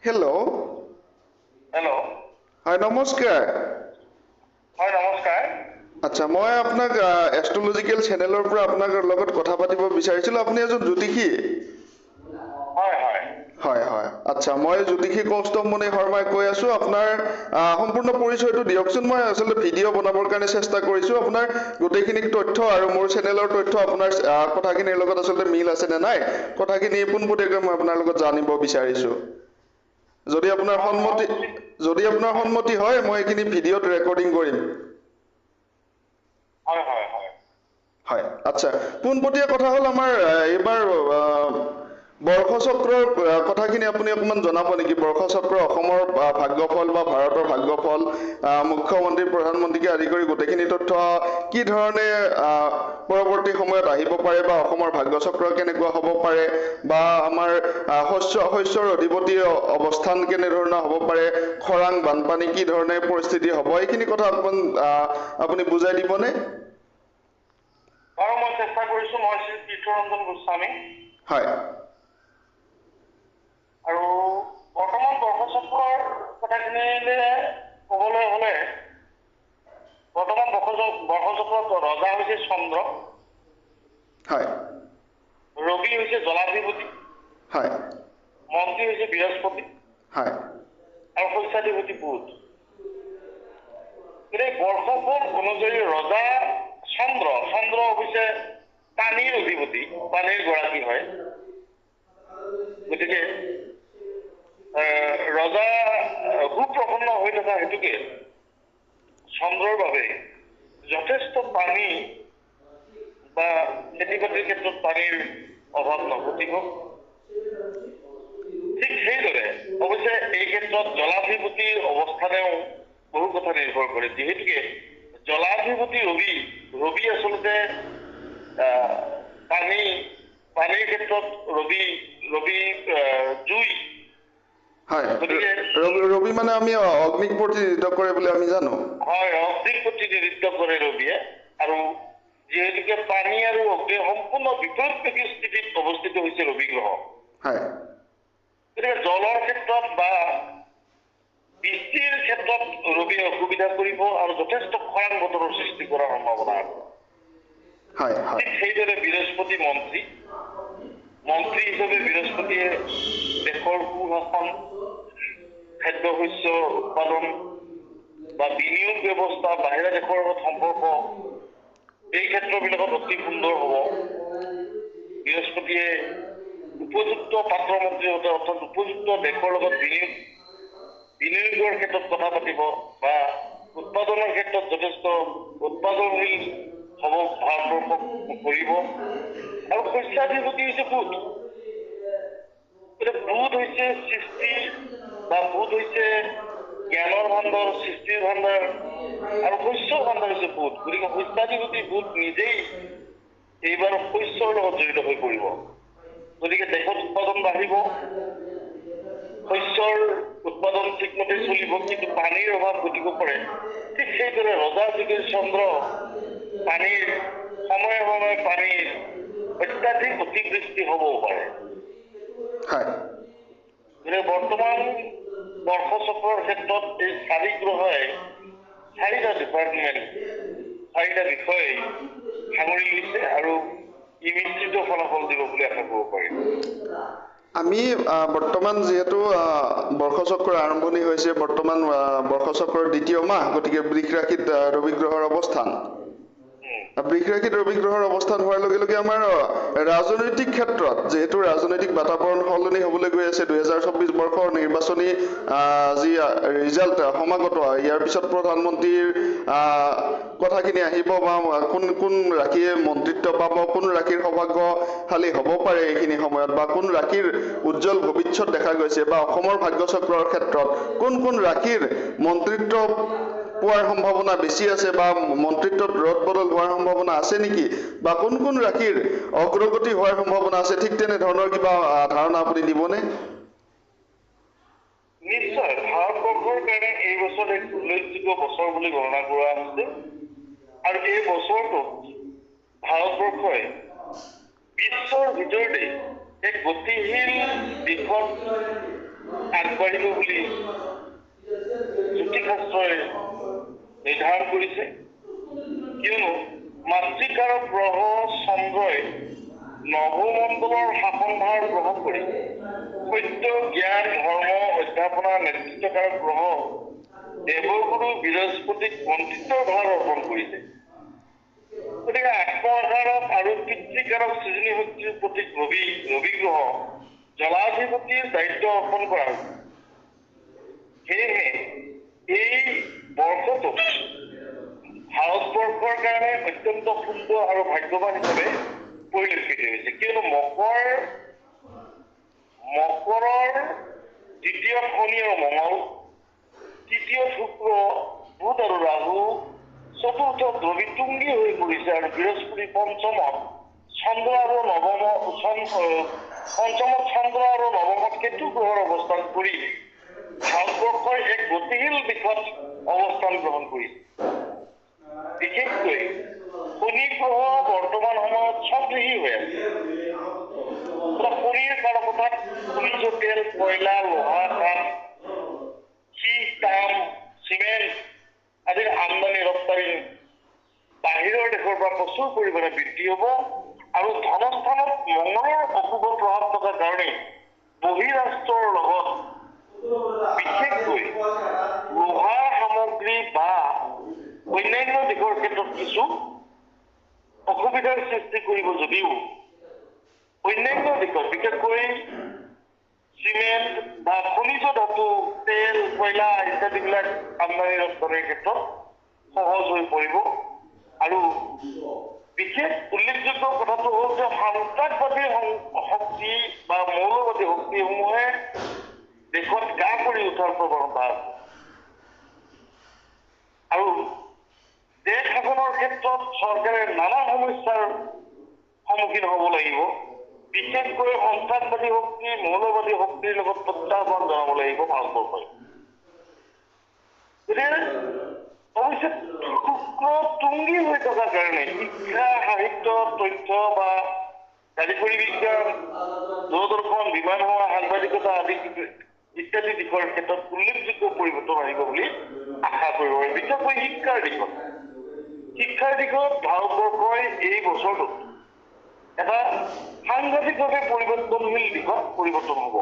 Hello'. Hello'. হয় নমস্কাৰ। হয় নমস্কাৰ। আচ্ছা মই আপোনাক এষ্ট্ৰলজিকেল চেনেলৰ পৰা আপোনাৰ লগত কথা পাতিব বিচাৰিছিলোঁ। আপুনি এজন জ্যোতিষী? হয় হয়। হয় হয়। আচ্ছা মই জ্যোতিষী কৌস্তমণি শৰ্মাই কৈ আছোঁ। আপোনাৰ সম্পূৰ্ণ পৰিচয়টো দিয়কচোন। মই আচলতে ভিডিঅ' বনাবৰ কাৰণে চেষ্টা কৰিছোঁ। আপোনাৰ গোটেইখিনি তথ্য আৰু মোৰ চেনেলৰ তথ্য আপোনাৰ কথাখিনিৰ লগত আচলতে মিল আছে নে নাই, কথাখিনি পোনপটীয়াকৈ মই আপোনাৰ লগত জানিব বিচাৰিছোঁ। যদি আপোনাৰ হয় সন্মতি উচিত যদি আপোনাৰ হয় সন্মতি হয় মই এইখিনি ভিডিঅ'ত ৰেকৰ্ডিং কৰিম। হয় হয় হয়। হয়। আচ্ছা পোনপটীয়া কথা হ'ল আমাৰ এইবাৰ বৰ্ষ চক্ৰৰ কথাখিনি আপুনি অকণমান জনাব নেকি? বৰ্ষ চক্ৰ অসমৰ ভাগ্যফল বা ভাৰতৰ ভাগ্যফল, মুখ্যমন্ত্ৰী প্ৰধানমন্ত্ৰীকে আদি কৰি গোটেইখিনি তথ্য কি ধৰণে পৰৱৰ্তী সময়ত আহিব পাৰে বা অসমৰ ভাগ্য চক্ৰ কেনেকুৱা হ'ব পাৰে বা আমাৰ শস্যৰ অধিপতি অৱস্থান কেনেধৰণৰ হ'ব পাৰে, খৰাং বানপানী কি ধৰণে পৰিস্থিতি হ'ব, এইখিনি কথা অকণমান আপুনি বুজাই দিবনে? বাৰু মই চেষ্টা কৰিছোঁ। মই শ্ৰী তীৰ্থৰঞ্জন গোস্বামী। হয়। আৰু বৰ্তমান বৰ্ষচক্ৰৰ কথাখিনিলে ক'বলৈ হ'লে বৰ্তমান বৰ্ষচক্ৰত ৰজা হৈছে চন্দ্ৰ, হয় ৰবি হৈছে জলাধিপতি, হয় মন্ত্ৰী হৈছে বৃহস্পতি হয় আৰু শস্যাধিপতি বুধ। এই বৰ্ষফল অনুযায়ী ৰজা চন্দ্ৰ হৈছে পানীৰ অধিপতি, পানীৰ গৰাকী হয়। গতিকে ৰজা সুপ্ৰসন্ন হৈ থকা হেতুকে চন্দ্ৰৰ বাবে যথেষ্ট পানী বা খেতি বাতিৰ ক্ষেত্ৰত পানীৰ অভাৱ নঘটিব। ঠিক সেইদৰে অৱশ্যে এই ক্ষেত্ৰত জলাধিপতিৰ অৱস্থানেও বহু কথা নিৰ্ভৰ কৰে। যিহেতুকে জলাধিপতি ৰবি আচলতে পানীৰ ক্ষেত্ৰত ৰবি জুই। হয়। গতিকে ৰবি মানে আমি অগ্নিক প্ৰতিনিধিত্ব কৰে বুলি আমি জানো। হয়, অগ্নিক প্ৰতিনিধিত্ব কৰে ৰবিয়ে। আৰু যিহেতুকে পানী আৰু অগ্নিৰ সম্পূৰ্ণ বিপৰীতমুখী স্থিতিত অৱস্থিত হৈছে ৰবি গ্ৰহ। হয়। গতিকে জলৰ ক্ষেত্ৰত বা বৃষ্টিৰ ক্ষেত্ৰত ৰবিয়ে অসুবিধা কৰিব আৰু যথেষ্ট খৰাং বতৰৰ সৃষ্টি কৰাৰ সম্ভাৱনা আছে। হয় হয় ঠিক সেইদৰে বৃহস্পতি মন্ত্ৰী হিচাপে বৃহস্পতিয়ে দেশৰ সুশাসন, খাদ্য শস্য উৎপাদন বা বিনিয়োগ ব্যৱস্থা, বাহিৰা দেশৰ লগত সম্পৰ্ক, এই ক্ষেত্ৰবিলাকত অতি সুন্দৰ হ'ব। বৃহস্পতিয়ে উপযুক্ত পাত্ৰ মন্ত্ৰী অৰ্থাৎ উপযুক্ত দেশৰ লগত বিনিয়োগৰ ক্ষেত্ৰত কথা পাতিব বা উৎপাদনৰ ক্ষেত্ৰত যথেষ্ট উৎপাদনশীল হ'ব ভাৰতবৰ্ষক কৰিব। আৰু শস্যাধিপতি হৈছে বুধ। বুধ হৈছে সৃষ্টি বা বুধ হৈছে জ্ঞানৰ ভাণ্ডাৰ, সৃষ্টিৰ ভাণ্ডাৰ আৰু শস্যৰ ভাণ্ডাৰ হৈছে বুধ। গতিকে শস্যাধিপতি বুধ নিজেই এইবাৰ শস্যৰ লগত জড়িত হৈ পৰিব। গতিকে দেশত উৎপাদন বাঢ়িব, শস্যৰ উৎপাদন ঠিকমতে চলিব, কিন্তু পানীৰ অভাৱ ঘটিব পাৰে। ঠিক সেইদৰে ৰজা যুগৰ চন্দ্ৰ সময়ে পানীৰ অত্যাধিক অতিবৃষ্টি হ'বও পাৰে। হয় গতিকে বৰ্তমান বৰ্ষচক্ৰৰ ক্ষেত্ৰত এই 4 গ্ৰহই 4টা ডিপাৰ্টমেণ্ট, 4টা বিষয় সাঙুৰি লৈছে আৰু ই মিশ্ৰিত ফলাফল দিব বুলি আশা কৰিব পাৰি। আমি বৰ্তমান যিহেতু বৰ্ষচক্ৰৰ আৰম্ভণি হৈছে, বৰ্তমান বৰ্ষচক্ৰৰ 2য় মাহ, গতিকে বৃষ ৰাশিত ৰবি গ্ৰহৰ অৱস্থান। বৃষ ৰাশিত ৰবি গ্ৰহৰ অৱস্থান হোৱাৰ লগে লগে আমাৰ ৰাজনৈতিক ক্ষেত্ৰত, যিহেতু ৰাজনৈতিক বাতাবৰণ সলনি হ'বলৈ গৈ আছে, 2024 বৰ্ষৰ নিৰ্বাচনী যি ৰিজাল্ট সমাগত, ইয়াৰ পিছত প্ৰধানমন্ত্ৰীৰ কথাখিনি আহিব বা কোন ৰাশিয়ে মন্ত্ৰিত্ব পাব, কোন ৰাশিৰ সৌভাগ্যশালী হ'ব পাৰে এইখিনি সময়ত, বা কোন ৰাশিৰ উজ্জ্বল ভৱিষ্যত দেখা গৈছে, বা অসমৰ ভাগ্যচক্ৰৰ ক্ষেত্ৰত কোন ৰাশিৰ মন্ত্ৰিত্ব পোৱাৰ সম্ভাৱনা বেছি আছে বা মন্ত্ৰিত্বত ৰদ-বদল হোৱাৰ সম্ভাৱনা আছে নেকি, বা কোন ৰাশিৰ অগ্ৰগতি হোৱাৰ সম্ভাৱনা আছে, ঠিক তেনেধৰণৰ কিবা ধাৰণা আপুনি দিবনে? নিশ্চয়। ভাৰতবৰ্ষৰ কাৰণে এই বছৰ এক উল্লেখযোগ্য বছৰ বুলি গণনা কৰা হৈছে। আৰু এই বছৰটোত ভাৰতবৰ্ষই বিশ্বৰ ভিতৰতে এক গতিশীল দিশত আগবাঢ়িব বুলি জ্যোতিষশাস্ত্ৰই নিৰ্ধাৰণ কৰিছে কিয়নো মাতৃকাৰক গ্ৰহ চন্দ্ৰই নৱমণ্ডলৰ শাসনভাৰ গ্ৰহণ কৰি সত্য জ্ঞান ধৰ্ম অধ্যাপনাৰ নেতৃত্বকাৰক গ্ৰহ দেৱগুৰু বৃহস্পতিক মন্ত্ৰিত্বৰ ভাৰ অৰ্পণ কৰিছে গতিকে আত্মআধাৰক আৰু পিতৃকাৰক সৃজনী শক্তিৰ প্ৰতীক ৰবি গ্ৰহ জলাধিপতিৰ দায়িত্ব অৰ্পণ কৰা হৈছে সেয়েহে এই বৰ্ষটো ভাৰতবৰ্ষৰ কাৰণে অত্যন্ত সুন্দৰ আৰু ভাগ্যৱান হিচাপে পৰিলক্ষিত হৈছে কিয়নো মকৰৰ দ্বিতীয় শনি আৰু মঙল তৃতীয় শুক্ৰ বুধ আৰু ৰাহু চতুৰ্থ দ্ৰবিতুংগী হৈ পৰিছে আৰু বৃহস্পতি পঞ্চমত চন্দ্ৰ আৰু নৱমত কেতু গ্ৰহৰ অৱস্থান কৰি ভাৰতবৰ্ষৰ এক গতিশীল দিশত অৱস্থান গ্ৰহণ কৰিছে বিশেষকৈ শনি গ্ৰহ বৰ্তমান সময়ত স্বগৃহী হৈ আছে শনিৰ কাৰকতাত খনিজ তেল কয়লা লোহা কাঠ শিল তাম চিমেণ্ট আদিৰ আমদানি ৰপ্তানি বাহিৰৰ দেশৰ পৰা প্ৰচুৰ পৰিমাণে বৃদ্ধি হ'ব আৰু ধনস্থানত মঙ্গলৰ অশুভ প্ৰভাৱ থকাৰ কাৰণে বহিৰাষ্ট্ৰৰ লগত বিশেষকৈ লোহাৰ সামগ্ৰী বা অন্যান্য দিশৰ ক্ষেত্ৰত কিছু অসুবিধাৰ সৃষ্টি কৰিব যদিও অন্যান্য দিশত বিশেষকৈ চিমেণ্ট বা খনিজ ধাতু তেল কয়লা ইত্যাদিবিলাক আমদানি ৰপ্তানিৰ ক্ষেত্ৰত সহজ হৈ পৰিব আৰু বিশেষ উল্লেখযোগ্য কথাটো হ'ল যে সন্ত্ৰাসবাদী শক্তি বা মৌলবাদী শক্তিসমূহে দেশত গা কৰি উঠাৰ প্ৰৱণতা আছে আৰু দেশ শাসনৰ ক্ষেত্ৰত চৰকাৰে নানা সমস্যাৰ সন্মুখীন হ'ব লাগিব বিশেষকৈ সন্ত্ৰাসবাদী শক্তি মৌলবাদী শক্তিৰ লগত প্ৰত্যাহ্বান জনাব লাগিব ভাৰতবৰ্ষই গতিকে অৱশ্যে শুক্ৰ তুংগী হৈ থকাৰ কাৰণে শিক্ষা সাহিত্য তথ্য বা কাৰিকৰী বিজ্ঞান দূৰদৰ্শন বিমান সেৱা সাংবাদিকতা আদি ইত্যাদি দিশৰ ক্ষেত্ৰত উল্লেখযোগ্য পৰিৱৰ্তন আহিব বুলি আশা কৰিব পাৰি বিশেষকৈ শিক্ষাৰ দিশত ভাৰতবৰ্ষই এই বছৰটোত এটা সাংঘাতিকভাৱে পৰিৱৰ্তনশীল দিশত পৰিৱৰ্তন হ'ব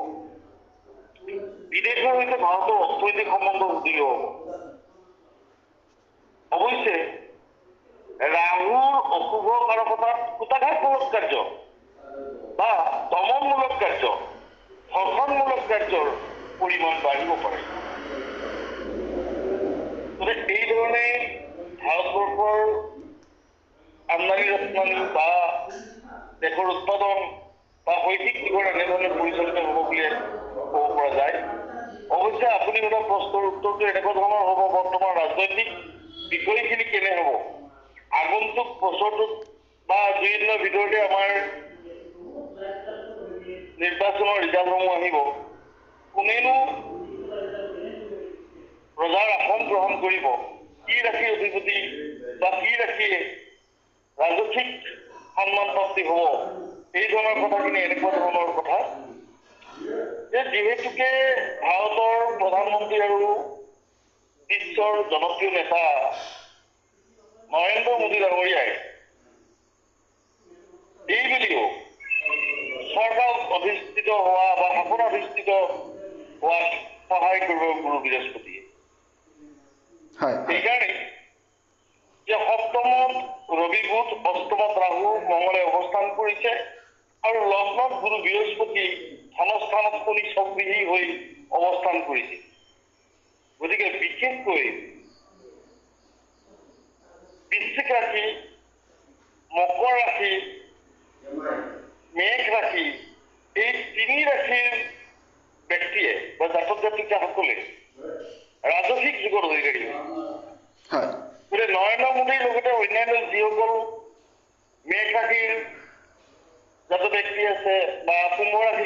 বিদেশৰ সৈতে ভাৰতৰ অৰ্থনৈতিক সম্বন্ধ সুদৃঢ় হ'ব অৱশ্যে ৰাহুৰ অশুভ কাৰকতাত কুটাঘাতমূলক কাৰ্য বা দমনমূলক কাৰ্য ধৰ্ষণমূলক কাৰ্যৰ পৰিমাণ বাঢ়িব পাৰে গতিকে এই ধৰণে ভাৰতবৰ্ষৰ আমদানি ৰপ্তানি বা দেশৰ উৎপাদন বা শৈক্ষিক দিশৰ এনেধৰণে পৰিচালিত হ'ব বুলি ক'ব পৰা যায় অৱশ্যে আপুনি সোধা প্ৰশ্নৰ উত্তৰটো এনেকুৱা ধৰণৰ হ'ব বৰ্তমান ৰাজনৈতিক বিষয়খিনি কেনে হ'ব আগন্তুক বছৰটোত বা 2 দিনৰ ভিতৰতে আমাৰ নিৰ্বাচনৰ ৰিজাল্টসমূহ আহিব কোনেনো ৰজাৰ আসন গ্ৰহণ কৰিব কি ৰাশিৰ অধিপতি বা কি ৰাশিয়ে ৰাজসিক সন্মান প্ৰাপ্তি হ'ব এই ধৰণৰ কথাখিনি এনেকুৱা ধৰণৰ কথা যে যিহেতুকে ভাৰতৰ প্ৰধানমন্ত্ৰী আৰু বিশ্বৰ জনপ্ৰিয় নেতা নৰেন্দ্ৰ মোদী ডাঙৰীয়াই এইবুলিও চৰকাৰত অধিষ্ঠিত হোৱা বা শাসন অধিষ্ঠিত হোৱাত সহায় কৰিব গুৰু বৃহস্পতিয়ে সেইকাৰণে যে সপ্তমত ৰবি বুধ অষ্টমত ৰাহু মঙ্গলে অৱস্থান কৰিছে আৰু লগ্নত গুৰু বৃহস্পতি ধনস্থানত শনি স্বগৃহী হৈ অৱস্থান কৰিছে গতিকে বিশেষকৈ বৃশ্চিক ৰাশি মকৰ ৰাশি মেঘ ৰাশি এই 3 ৰাশিৰ ব্যক্তিয়ে বা জাতক জাতিকাসকলে ৰাজসিক যুগৰ অধিকাৰী গতিকে নৰেন্দ্ৰ মোদীৰ লগতে অন্যান্য যিসকল মেঘ ৰাশিৰ জাত ব্যক্তি আছে বা কুম্ভ ৰাশি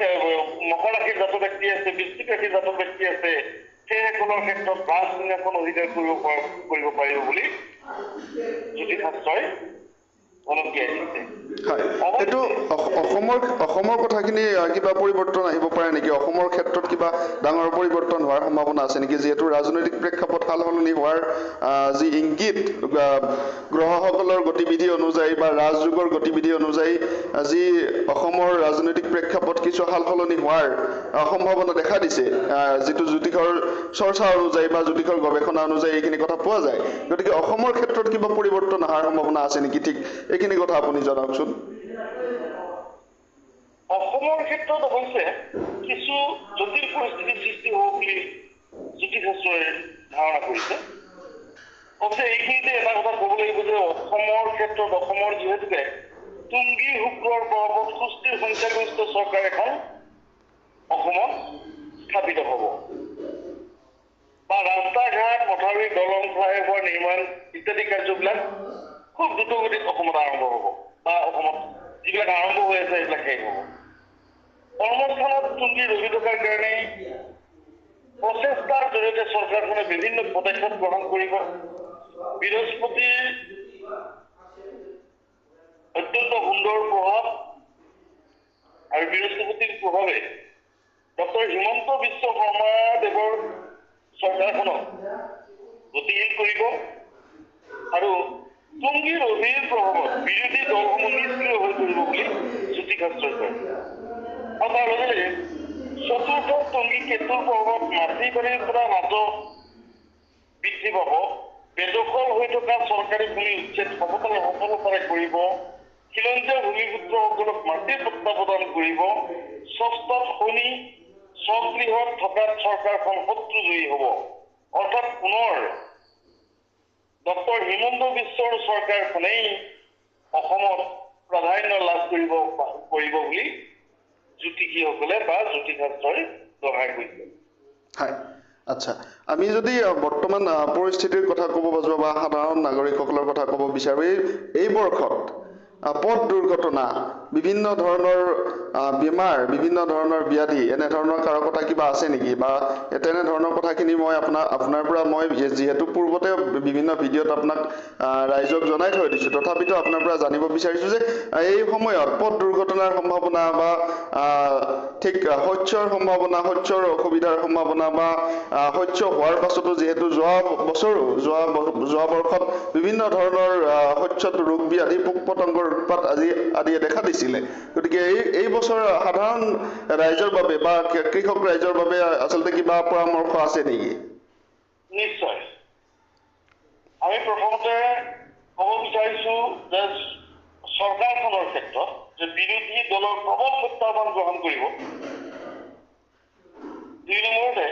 মকৰ ৰাশিৰ জাত ব্যক্তি আছে বৃশ্চিক ৰাশিৰ জাত ব্যক্তি আছে সেইসকলৰ ক্ষেত্ৰত ৰাজসিংহাসন অধিকাৰ কৰিব পাৰিব বুলি জ্যোতিষশাস্ত্ৰই অনুজ্ঞা দিছে হয় এইটো অসমৰ কথাখিনি কিবা পৰিৱৰ্তন আহিব পাৰে নেকি অসমৰ ক্ষেত্ৰত কিবা ডাঙৰ পৰিৱৰ্তন হোৱাৰ সম্ভাৱনা আছে নেকি যিহেতু ৰাজনৈতিক প্ৰেক্ষাপট সালসলনি হোৱাৰ যি ইংগিত গ্ৰহসকলৰ গতিবিধি অনুযায়ী বা ৰাজযোগৰ গতিবিধি অনুযায়ী যি অসমৰ ৰাজনৈতিক প্ৰেক্ষাপট কিছু সালসলনি হোৱাৰ সম্ভাৱনা দেখা দিছে যিটো জ্যোতিষৰ চৰ্চা অনুযায়ী বা জ্যোতিষৰ গৱেষণা অনুযায়ী এইখিনি কথা পোৱা যায় গতিকে অসমৰ ক্ষেত্ৰত কিবা পৰিৱৰ্তন অহাৰ সম্ভাৱনা আছে নেকি ঠিক এইখিনি কথা আপুনি জনাওকচোন অসমৰ ক্ষেত্ৰত অৱশ্যে কিছু জটিল পৰিস্থিতিৰ সৃষ্টি হ'ব বুলি জ্যোতিষশাস্ত্ৰই ধাৰণা কৰিছে অৱশ্যে এইখিনিতে এটা কথা ক'ব লাগিব যে অসমৰ ক্ষেত্ৰত অসমৰ যিহেতুকে তুংগী শুক্ৰৰ পৰ্বত সুস্থিৰ সংখ্যাগৰিষ্ঠ চৰকাৰ এখন অসমত স্থাপিত হ'ব বা ৰাস্তা ঘাট মথাউৰি দলং ফ্লাইঅভাৰ নিৰ্মাণ ইত্যাদি কাৰ্যবিলাক খুব দ্ৰুতগতিত অসমত আৰম্ভ হ'ব বা অসমত যিবিলাক আৰম্ভ হৈ আছে সেইবিলাক শেষ হ'ব কৰ্মস্থানত তুংগী ৰখি থকাৰ কাৰণে প্ৰচেষ্টাৰ জৰিয়তে চৰকাৰখনে বিভিন্ন পদক্ষেপ গ্ৰহণ কৰিব বৃহস্পতিৰ অত্যন্ত সুন্দৰ প্ৰভাৱ আৰু বৃহস্পতিৰ প্ৰভাৱে ডক্টৰ হিমন্ত বিশ্ব শৰ্মাদেৱৰ চৰকাৰখনক গতিশীল কৰিব আৰু তুংগী ৰবিৰ প্ৰভাৱত বিৰোধী দলসমূহ নিষ্ক্ৰিয় হৈ পৰিব বুলি জ্যোতিষশাস্ত্ৰই কয় আৰু তাৰ লগে লগে চতুৰ্থ তুংগী কেতুৰ প্ৰভাৱত মাটি বাৰীৰ পৰা মাজত বৃদ্ধি পাব বেদখল হৈ থকা চৰকাৰী ভূমি উচ্ছেদ সফলতাৰে কৰিব খিলঞ্জীয়া ভূমিপুত্ৰসকলক মাটিৰ পট্টা প্ৰদান কৰিব ষষ্ঠত শনি স্বগৃহত থকাত চৰকাৰখন শত্ৰুজয়ী হ'ব অৰ্থাৎ পুনৰ ডক্টৰ হিমন্ত বিশ্বৰ চৰকাৰখনেই অসমত প্ৰাধান্য লাভ কৰিব বুলি জ্যোতিষীসকলে বা জ্যোতিষশাস্ত্ৰই দৰ্শাই কৰিছে হয় আচ্ছা আমি যদি বৰ্তমান পৰিস্থিতিৰ কথা ক'ব যাওঁ বা সাধাৰণ নাগৰিকসকলৰ কথা ক'ব বিচাৰো এই বৰ্ষত পথ দুৰ্ঘটনা বিভিন্ন ধৰণৰ বেমাৰ বিভিন্ন ধৰণৰ ব্যাধি এনে ধৰণৰ কাৰকতা কিবা আছে নেকি বা তেনে ধৰণৰ কথাখিনি মই আপোনাৰ পৰা মই যিহেতু পূৰ্বতে বিভিন্ন ভিডিঅ'ত আপোনাক ৰাইজক জনাই থৈ দিছোঁ তথাপিতো আপোনাৰ পৰা জানিব বিচাৰিছোঁ যে এই সময়ত পথ দুৰ্ঘটনাৰ সম্ভাৱনা বা ঠিক শস্যৰ সম্ভাৱনা শস্যৰ অসুবিধাৰ সম্ভাৱনা বা শস্য হোৱাৰ পাছতো যিহেতু যোৱা বৰ্ষত বিভিন্ন ধৰণৰ শস্যত ৰোগ ব্যাধি পোক পতংগৰ উৎপাত আদিয়ে দেখা দিছিলে গতিকে এই বছৰ সাধাৰণ ৰাইজৰ বাবে বা কৃষক ৰাইজৰ বাবে আচলতে কিবা পৰামৰ্শ আছে নেকি নিশ্চয় আমি প্ৰথমতে ক'ব বিচাৰিছো যে চৰকাৰখনৰ ক্ষেত্ৰত যে বিৰোধী দলৰ প্ৰবল প্ৰত্যাহ্বান গ্ৰহণ কৰিব দুই নম্বৰতে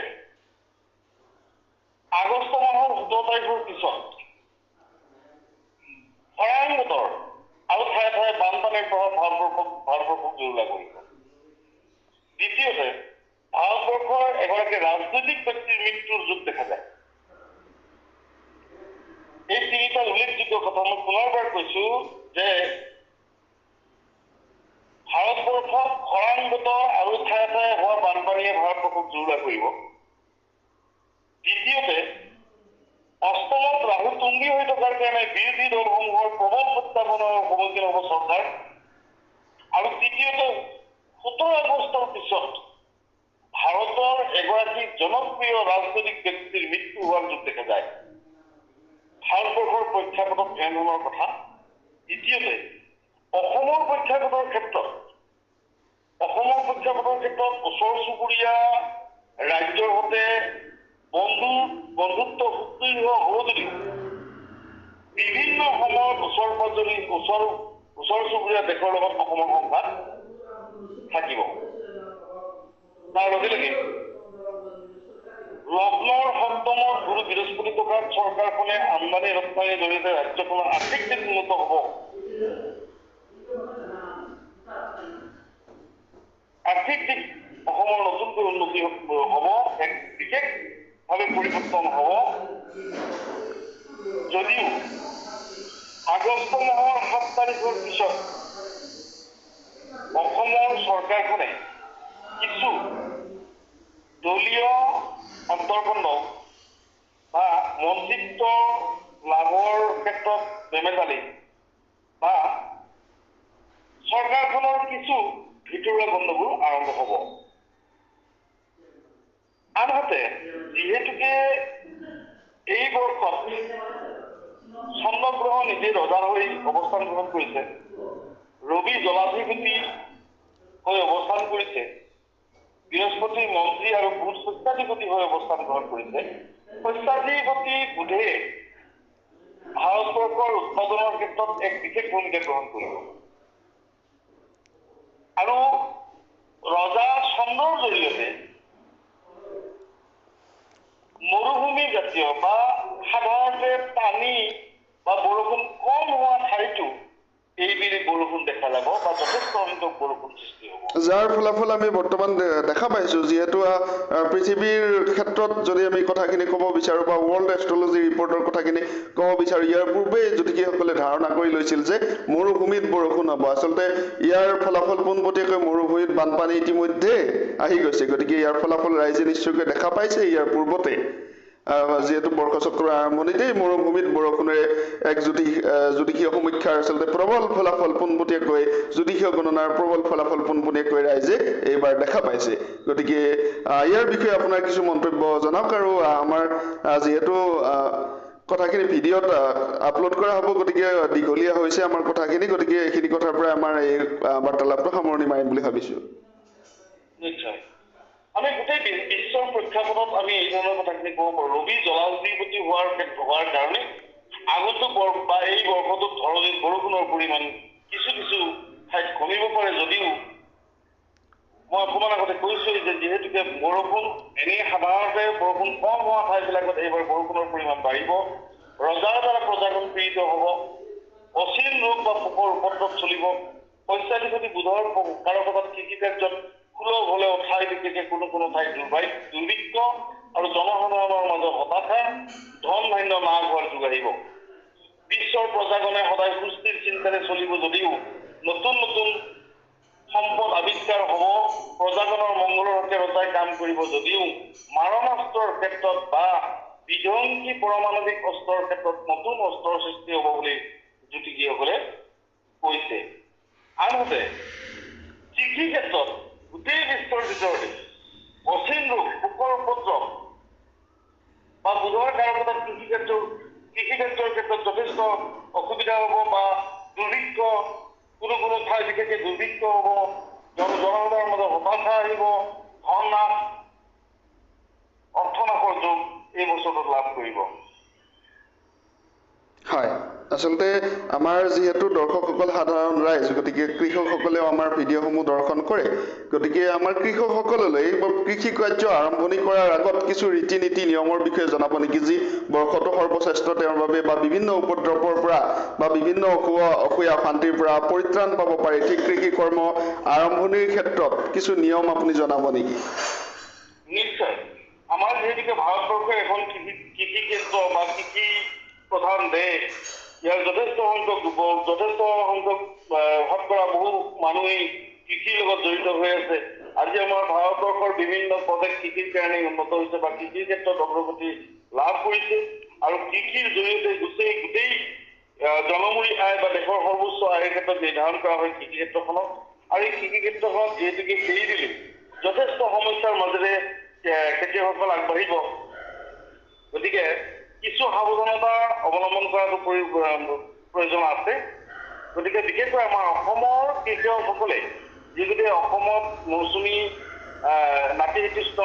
আগষ্ট মাহৰ 17 তাৰিখৰ পিছত খৰাং বতৰ আৰু ঠায়ে ঠায়ে বানপানীৰ প্ৰভাৱ ভাৰতবৰ্ষক জুৰুলা কৰিব দ্বিতীয়তে ভাৰতবৰ্ষৰ এগৰাকী ৰাজনৈতিক ব্যক্তিৰ মৃত্যুৰ যুগ দেখা যায় এই তিনিটা উল্লেখযোগ্য কথা মই পুনৰবাৰ কৈছো যে ভাৰতবৰ্ষত খৰাং বতৰ আৰু ঠায়ে ঠায়ে হোৱা বানপানীয়ে ভাৰতবৰ্ষক জুৰুলা কৰিব দ্বিতীয়তে অষ্টমত ৰাহু তুংগী হৈ থকাৰ কাৰণে বিৰোধী দলসমূহৰ প্ৰবল প্ৰত্যাহ্বানৰ সন্মুখীন হ'ব চৰকাৰ আৰু তৃতীয়তে 17 আগষ্টৰ পিছত ভাৰতৰ এগৰাকী জনপ্ৰিয় ৰাজনৈতিক ব্যক্তিৰ মৃত্যু হোৱাৰ যুগ দেখা যায় ভাৰতবৰ্ষৰ প্ৰেক্ষাপটত এনেধৰণৰ কথা দ্বিতীয়তে অসমৰ প্ৰেক্ষাপটৰ ক্ষেত্ৰত ওচৰ চুবুৰীয়া ৰাজ্যৰ সৈতে বন্ধুত্ব সুদৃঢ় হ'ব যদিও বিভিন্ন সময়ত ওচৰ চুবুৰীয়া দেশৰ লগত অসমৰ সংঘাত থাকিব তাৰ লগে লগে লগ্নৰ সপ্তমত গুৰু বৃহস্পতি টকাত চৰকাৰখনে আমদানি ৰপ্তানিৰ জৰিয়তে ৰাজ্যখনৰ আৰ্থিক দিশ উন্নত হ'ব আৰ্থিক দিশ অসমৰ নতুনকৈ উন্নতি হ'ব এক বিশেষভাৱে পৰিৱৰ্তন হ'ব যদিও আগষ্ট মাহৰ 7 তাৰিখৰ পিছত অসমৰ চৰকাৰখনে কিছু দলীয় অন্তৰ্গত বা মন্ত্ৰিত্ব লাভৰ ক্ষেত্ৰত বেমেজালি বা চৰকাৰখনৰ কিছু ভিতৰুৱা গণ্ডগোল আৰম্ভ হ'ব। আনহাতে যিহেতুকে এই বৰ্ষত চন্দ্ৰগ্ৰহ নিজে ৰজা হৈ অৱস্থান গ্ৰহণ কৰিছে, ৰবি জলাধিপতি হৈ অৱস্থান কৰিছে, বৃহস্পতি মন্ত্ৰী আৰু বুধ শস্যাধিপতি হৈ অৱস্থান গ্ৰহণ কৰিছে, শস্যাধিপতি বুধে ভাৰতবৰ্ষৰ উৎপাদনৰ ক্ষেত্ৰত এক বিশেষ ভূমিকা গ্ৰহণ কৰিব। আৰু ৰজা চন্দ্ৰৰ জৰিয়তে মৰুভূমি জাতীয় বা সাধাৰণতে পানী বা বৰষুণ কম হোৱা ঠাইতো এইবেলি বৰষুণ দেখা যাব বা যথেষ্ট সংখ্যক বৰষুণ সৃষ্টি হ'ব, যাৰ ফলাফল আমি বৰ্তমান দেখা পাইছো। যিহেতু পৃথিৱীৰ ক্ষেত্ৰত যদি আমি কথাখিনি ক'ব বিচাৰো বা ৱৰ্ল্ড এষ্ট্ৰলজি ৰিপৰ্টৰ কথাখিনি ক'ব বিচাৰো, ইয়াৰ পূৰ্বে জ্যোতিষীসকলে ধাৰণা কৰি লৈছিল যে মৰুভূমিত বৰষুণ হ'ব। আচলতে ইয়াৰ ফলাফল পোনপটীয়াকৈ মৰুভূমিত বানপানী ইতিমধ্যে আহি গৈছে। গতিকে ইয়াৰ ফলাফল ৰাইজে নিশ্চয়কৈ দেখা পাইছে ইয়াৰ পূৰ্বতে, যিহেতু বৰ্ষচক্ৰৰ আৰম্ভণিতেই মৰুভূমিত বৰষুণেৰে এক জ্যোতিষীয় সমীক্ষাৰ আচলতে প্ৰবল ফলাফল পোনপটীয়াকৈ জ্যোতিষীয় গণনাৰ প্ৰবল ফলাফল পোনপটীয়াকৈ ৰাইজে এইবাৰ দেখা পাইছে। গতিকে ইয়াৰ বিষয়ে আপোনাৰ কিছু মন্তব্য জনাওক। আৰু আমাৰ যিহেতু কথাখিনি ভিডিঅ'ত আপলোড কৰা হ'ব, গতিকে দীঘলীয়া হৈছে আমাৰ কথাখিনি, গতিকে এইখিনি কথাৰ পৰা আমাৰ এই বাৰ্তালাপটো সামৰণি মাৰিম বুলি ভাবিছোঁ। নিশ্চয় আমি গোটেই বিশ্বৰ প্ৰেক্ষাপটত আমি এই ধৰণৰ কথাখিনি ক'ব পাৰোঁ। ৰবি জলাধিপতি হোৱাৰ কাৰণে আগন্তুক বা এই বৰ্ষটোত ধৰণীত বৰষুণৰ পৰিমাণ কিছু কিছু ঠাইত কমিব পাৰে, যদিও মই অকণমান আগতে কৈছোঁ যে যিহেতুকে বৰষুণ এনেই সাধাৰণতে বৰষুণ কম হোৱা ঠাইবিলাকত এইবাৰ বৰষুণৰ পৰিমাণ বাঢ়িব, ৰজাৰ দ্বাৰা প্ৰজাখন পীড়িত হ'ব, অচিন ৰোগ বা পোকৰ উপদ্ৰৱ চলিব, শস্যাধিপতি বুধৰ কাৰকত কৃষি কাৰ্যত সুলভ হ'লেও ঠাই বিশেষে কোনো কোনো ঠাইত দুৰ্ভিক্ষ আৰু জনসাধাৰণৰ মাজত হতাশা, ধন ধান্য নাশ হোৱাৰ যুগ আহিব। বিশ্বৰ প্ৰজাগণে সদায় সুস্থিৰ চিন্তাৰে চলিব, যদিও নতুন নতুন সম্পদ আৱিষ্কাৰ হ'ব, প্ৰজাগণৰ মংগলৰ হকে ৰজাই কাম কৰিব, যদিও মাৰণাস্ত্ৰৰ ক্ষেত্ৰত বা বিধ্বংসী পাৰমাণৱিক অস্ত্ৰৰ ক্ষেত্ৰত নতুন অস্ত্ৰৰ সৃষ্টি হ'ব বুলি জ্যোতিষীসকলে কৈছে। আনহাতে কৃষি ক্ষেত্ৰত গোটেই বিশ্বৰ ভিতৰতে অচিন ৰোগ, পোকৰ উপদ্ৰৱ বা বুধৰ কাৰকতাত কৃষি ক্ষেত্ৰৰ ক্ষেত্ৰত যথেষ্ট অসুবিধা হ'ব বা দুৰ্ভিক্ষ, কোনো কোনো ঠাই বিশেষকৈ দুৰ্ভিক্ষ হ'ব, জনসাধাৰণৰ মাজত হতাশা আহিব, ধন নাশ, অৰ্থনাশৰ যোগ এই বছৰটোত লাভ কৰিব। হয়, আচলতে আমাৰ যিহেতু দৰ্শকসকল সাধাৰণ ৰাইজ, গতিকে কৃষকসকলেও আমাৰ ভিডিঅ'সমূহ দৰ্শন কৰে। গতিকে আমাৰ কৃষকসকললৈ কৃষি কাৰ্য আৰম্ভণি কৰাৰ আগত কিছু ৰীতি নীতি নিয়মৰ বিষয়ে জনাব নেকি, যি বৰ্ষটো সৰ্বশ্ৰেষ্ঠ তেওঁৰ বাবে বা বিভিন্ন উপদ্ৰৱৰ পৰা বা বিভিন্ন অসূয়া অশান্তিৰ পৰা পৰিত্ৰাণ পাব পাৰে, ঠিক কৃষি কৰ্ম আৰম্ভণিৰ ক্ষেত্ৰত কিছু নিয়ম আপুনি জনাব নেকি? নিশ্চয়। আমাৰ যিহেতুকে ভাৰতবৰ্ষ এখন কৃষি ক্ষেত্ৰ বা কৃষি প্ৰধান দেশ, ইয়াৰ যথেষ্ট সংখ্যক শতকৰা বহু মানুহেই কৃষিৰ লগত জড়িত হৈ আছে। আজি আমাৰ ভাৰতবৰ্ষৰ বিভিন্ন প্ৰদেশ কৃষিৰ কাৰণে উন্নত হৈছে বা কৃষিৰ ক্ষেত্ৰত অগ্ৰগতি লাভ কৰিছে, আৰু কৃষিৰ জৰিয়তে গোটেই জনমূৰি আয় বা দেশৰ সৰ্বোচ্চ আয়ৰ ক্ষেত্ৰত নিৰ্ধাৰণ কৰা হয় কৃষি ক্ষেত্ৰখনক। আৰু এই কৃষি ক্ষেত্ৰখনত যিহেতুকে সেইদিলে যথেষ্ট সমস্যাৰ মাজেৰে খেতিয়কসকল আগবাঢ়িব, গতিকে কিছু সাৱধানতা অৱলম্বন কৰাটো প্ৰয়োজন আছে। গতিকে বিশেষকৈ আমাৰ অসমৰ কৃষকসকলে যিগতে অসমত মৌচুমী নাতিশীতোষ্ণ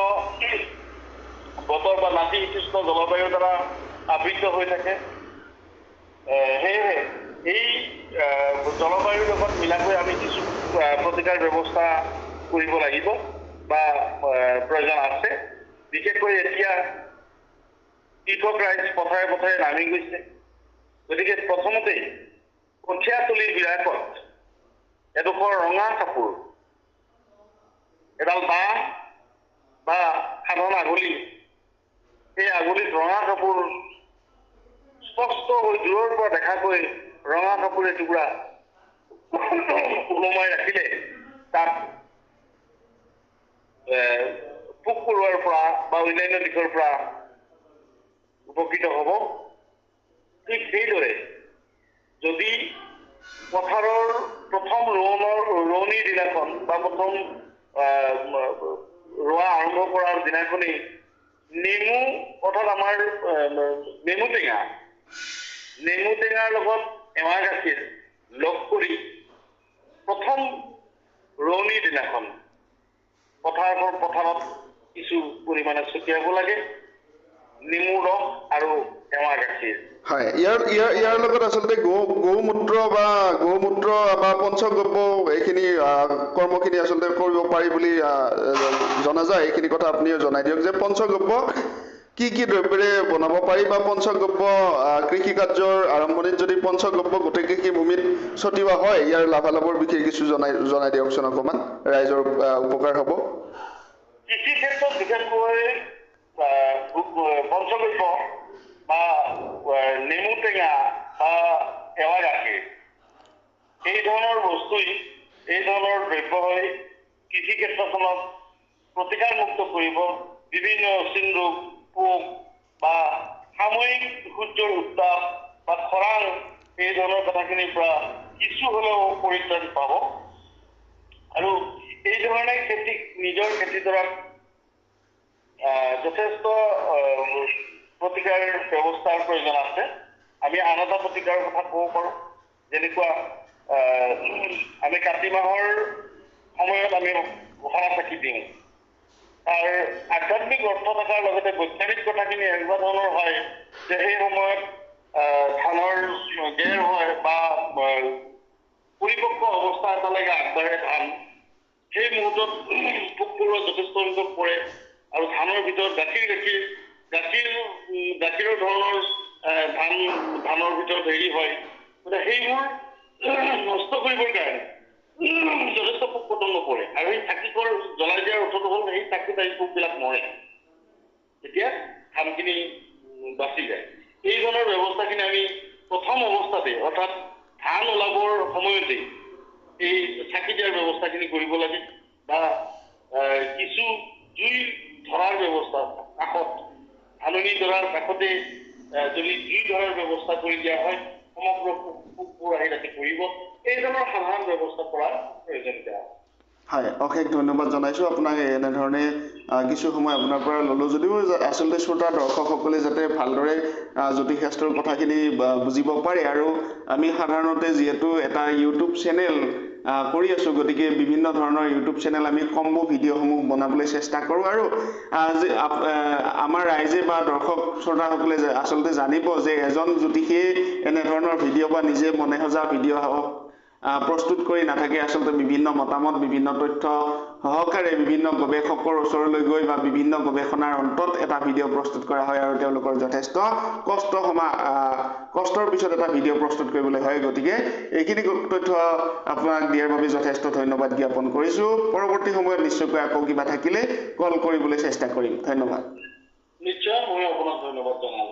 বতৰ বা নাতিশীতোষ্ণ জলবায়ুৰ দ্বাৰা আবৃত হৈ থাকে, সেয়েহে এই জলবায়ুৰ লগত মিলাকৈ আমি কিছু প্ৰতিকাৰ ব্যৱস্থা কৰিব লাগিব বা প্ৰয়োজন আছে। বিশেষকৈ এতিয়া কৃষক ৰাইজ পথাৰে পথাৰে নামি গৈছে, গতিকে প্ৰথমতেই কঠীয়াতলীৰ বিলাকত এডোখৰ ৰঙা কাপোৰ, এডাল বাঁহ বা সাধাৰণ আগলি, সেই আগলিত ৰঙা কাপোৰ স্পষ্ট হৈ দূৰৰ পৰা দেখাকৈ ৰঙা কাপোৰ এটুকুৰা ওলোমাই ৰাখিলে তাত পোক পৰুৱাৰ পৰা বা অন্যান্য দিশৰ পৰা উপকৃত হ'ব। ঠিক সেইদৰে যদি পথাৰৰ প্ৰথম ৰোৱনীৰ দিনাখন বা প্ৰথম ৰোৱা আৰম্ভ কৰাৰ দিনাখনেই নেমু অৰ্থাৎ আমাৰ নেমু টেঙাৰ লগত এৱা গাখীৰ লগ কৰি প্ৰথম ৰোৱনীৰ দিনাখন পথাৰত কিছু পৰিমাণে ছটিয়াব লাগে নেমু ৰস আৰু এৱা গাখীৰ। হয়, ইয়াৰ লগত আচলতে গৌমূত্ৰ বা পঞ্চগব্য এইখিনি কৰ্মখিনি আচলতে কৰিব পাৰি বুলি জনা যায়। এইখিনি কথা আপুনিও জনাই দিয়ক যে পঞ্চগব্য কি দ্ৰব্যৰে বনাব পাৰি বা পঞ্চগব্য কৃষি কাৰ্যৰ আৰম্ভণিত যদি পঞ্চগব্য গোটেই কৃষি ভূমিত ছটিওৱা হয় ইয়াৰ লাভালাভৰ বিষয়ে কিছু জনাই দিয়কচোন অকণমান, ৰাইজৰ উপকাৰ হ'ব। কৃষি ক্ষেত্ৰত বিশেষকৈ পঞ্চগব্য বা নেমু টেঙা বা এৱা গাখীৰ এই ধৰণৰ দ্ৰব্যই কৃষি ক্ষেত্ৰখনক প্ৰতিকাৰমুক্ত কৰিব। বিভিন্ন অচিন ৰোগ, পোক বা সাময়িক সূৰ্যৰ উত্তাপ বা খৰাং এই ধৰণৰ কথাখিনিৰ পৰা কিছু হ'লেও পৰিত্ৰাণ পাব আৰু এই ধৰণে নিজৰ খেতিডৰাক যথেষ্ট প্ৰতিকাৰ ব্যৱস্থাৰ প্ৰয়োজন আছে। আমি আন এটা প্ৰতিকাৰৰ কথা ক'ব পাৰোঁ, যেনেকুৱা আমি কাতি মাহৰ সময়ত আমি গোসাঁই চাকি দিওঁ। তাৰ আধ্যাত্মিক অৰ্থ থকাৰ লগতে বৈজ্ঞানিক কথাখিনি এনেকুৱা ধৰণৰ হয় যে সেই সময়ত ধানৰ গেৰ হয় বা পৰিপক্ক অৱস্থা এটালৈকে আগবাঢ়ে ধান। সেই মুহূৰ্তত পোক পৰুৱা যথেষ্ট সংখ্যক পৰে আৰু ধানৰ ভিতৰত গাখীৰৰ ধৰণৰ ধানৰ ভিতৰত হেৰি হয়। গতিকে সেইবোৰ নষ্ট কৰিবৰ কাৰণে যথেষ্ট পোক পতংগ পৰে আৰু সেই চাকিকৰ জ্বলাই দিয়াৰ অৰ্থটো হ'ল সেই চাকিত এই পোকবিলাক মৰে, তেতিয়া ধানখিনি বাচি যায়। এই ধৰণৰ ব্যৱস্থাখিনি আমি প্ৰথম অৱস্থাতে অৰ্থাৎ ধান ওলাবৰ সময়তেই এই চাকি দিয়াৰ ব্যৱস্থাখিনি কৰিব লাগে বা কিছু জুই ধৰাৰ ব্যৱস্থা কাষত ধাননি ধৰাৰ কাষতে যদি জুই ধৰাৰ ব্যৱস্থা কৰি দিয়া হয় সমগ্ৰ পোকবোৰ আহি তাতে পৰিব। এই ধৰণৰ সাধাৰণ ব্যৱস্থা কৰাৰ প্ৰয়োজনীয়তা আছে। হয়, অশেষ ধন্যবাদ জনাইছোঁ আপোনাক। এনেধৰণে কিছু সময় আপোনাৰ পৰা ল'লোঁ যদিও আচলতে শ্ৰোতা দৰ্শকসকলে যাতে ভালদৰে জ্যোতিষশাস্ত্ৰৰ কথাখিনি বুজিব পাৰে। আৰু আমি সাধাৰণতে যিহেতু এটা ইউটিউব চেনেল কৰি আছোঁ, গতিকে বিভিন্ন ধৰণৰ ইউটিউব চেনেল আমি কম্বো ভিডিঅ'সমূহ বনাবলৈ চেষ্টা কৰোঁ আৰু আমাৰ ৰাইজে বা দৰ্শক শ্ৰোতাসকলে আচলতে জানিব যে এজন জ্যোতিষীয়ে এনেধৰণৰ ভিডিঅ' বা নিজে মনে সজা ভিডিঅ' প্ৰস্তুত কৰি নাথাকে। আচলতে বিভিন্ন মতামত, বিভিন্ন তথ্য সহকাৰে বিভিন্ন গৱেষকৰ ওচৰলৈ গৈ বা বিভিন্ন গৱেষণাৰ অন্তত এটা ভিডিঅ' প্ৰস্তুত কৰা হয় আৰু তেওঁলোকৰ যথেষ্ট কষ্টৰ পিছত এটা ভিডিঅ' প্ৰস্তুত কৰিবলৈ হয়। গতিকে এইখিনি তথ্য আপোনাক দিয়াৰ বাবে যথেষ্ট ধন্যবাদ জ্ঞাপন কৰিছোঁ। পৰৱৰ্তী সময়ত নিশ্চয়কৈ আকৌ কিবা থাকিলে কল কৰিবলৈ চেষ্টা কৰিম। ধন্যবাদ। নিশ্চয়, মই আপোনাক ধন্যবাদ জনালোঁ।